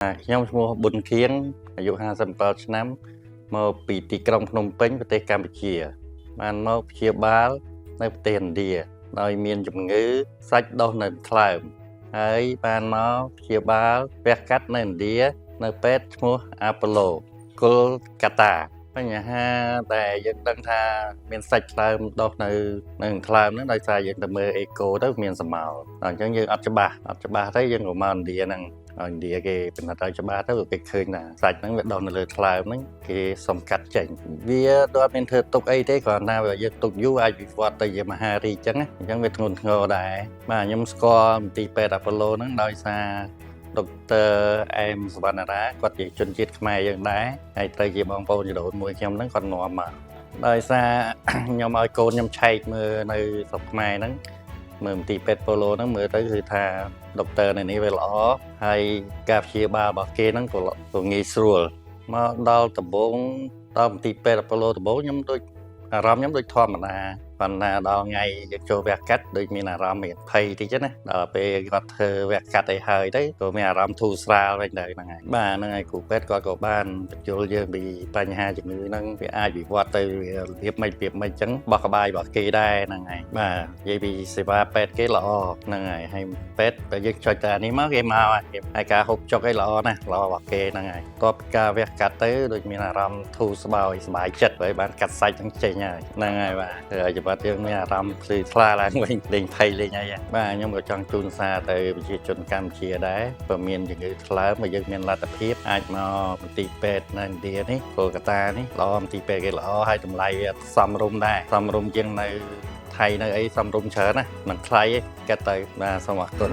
ខ្ញុំឈ្មោះប៊ុនខៀងអាយុ57ឆ្នាំមកពីទីក្រុងភ្នំពេញប្រទេសកម្ពុជាបានមកព្យាបាលនៅប្រទេសឥណ្ឌាដោយមានជំងឺសាច់ដុះនៅថ្លើមហើយបានមកព្យាបាលវះកាត់នៅឥណ្ឌានៅពេទ្យឈ្មោះអាប៉ូឡូកុលកាតាបញ្ហាដែលយើងដឹងថាមានសាច់ថ្លើមដុះនៅថ្លើមហ្នឹងដោយសារយើងទៅមើលអេកូទៅមានសម្ោលអញ្ចឹងយើងអត់ច្បាស់ទៅយើងក៏មកឥណ្ឌាហ្នឹងឥណ្ឌាគេពិនិត្យឲ្យច្បាស់ទៅគេឃើញថាសាច់ហ្នឹងវាដុះនៅលើថ្លើមហ្នឹងគេសុំកាត់ចេញវាដល់មានធ្វើទុកអីទេគ្រាន់តែវាយើងទុកយូរអាចវិវត្តទៅជាមហារីកអញ្ចឹងវាធ្ងន់ធ្ងរដែរបាទខ្ញុំស្គាល់មន្ទីរពេទ្យអាប៉ូឡូហ្នឹងដោយសារដុកទ័រអែមសវណ្ណារាគាត់ជាជនជាតិខ្មែរយើងដែរហើយទៅជាបងប្អូនជីដូនមួយខ្ញុំហ្នឹងគាត់នាំមកដោយសារខ្ញុំឲ្យកូនខ្ញុំឆែកមើលនៅស្រុកខ្មែរហ្នឹងមើលមន្ទីរពេទ្យប៉ូឡូហ្នឹងមើលទៅគឺថាដុកទ័រនៅនេះវាល្អហើយការព្យាបាលរបស់គេហ្នឹងក៏ងាយស្រួលមកដល់ដំបូងដល់មន្ទីរពេទ្យប៉ូឡូដំបូងខ្ញុំដូចអារម្មណ៍ខ្ញុំដូចធម្មតាប៉ុន្តែដល់ថ្ងៃយើងចូលវះកាត់ដូចមានអារម្មណ៍មានភ័យតិចណាដល់ពេលគាត់ធ្វើវះកាត់ឲ្យហើយទៅក៏មានអារម្មណ៍ធូរស្រាលវិញដែរហ្នឹងហើយបាទហ្នឹងហើយគ្រូពេទ្យគាត់ក៏បានបញ្យល់យើងពីបញ្ហាជំងឺហ្នឹងវាអាចវិវត្តទៅរបៀបមិនអញ្ចឹងបោះក្បាយរបស់គេដែរហ្នឹងហើយបាទនិយាយពីសេវាពេទ្យគេល្អហ្នឹងហើយពេទ្យតែយើងចុចតែនេះមកគេមកហើយការហូបចុកឯងល្អណាស់ល្អរបស់គេហ្នឹងហើយតបការវះកាត់ទៅដូចមានអារម្មណ៍ធូរស្បើយសប្បាយចិត្តហើយបានកាត់សាច់ហ្នឹងចេញហើយហ្នឹងហើយបាទហើយច្បាប់យើងមានអារម្មណ៍ភ្លឺថ្លាឡើងវិញលេងភ័យលេងអីបាទខ្ញុំក៏ចង់ជូនសារទៅប្រជាជនកម្ពុជាដែរបើមានជំងឺថ្លើមហើយយើងមានលទ្ធភាពអាចមកមន្ទីរពេទ្យនៅឥណ្ឌានេះកូលកាតានេះល្អមន្ទីរពេទ្យគេល្អហើយតម្លៃវាសមរម្យដែរសមរម្យជាងនៅថៃនៅអីសមរម្យច្រើនណាមិនថ្លៃទេគិតទៅបាទសូមអរគុណ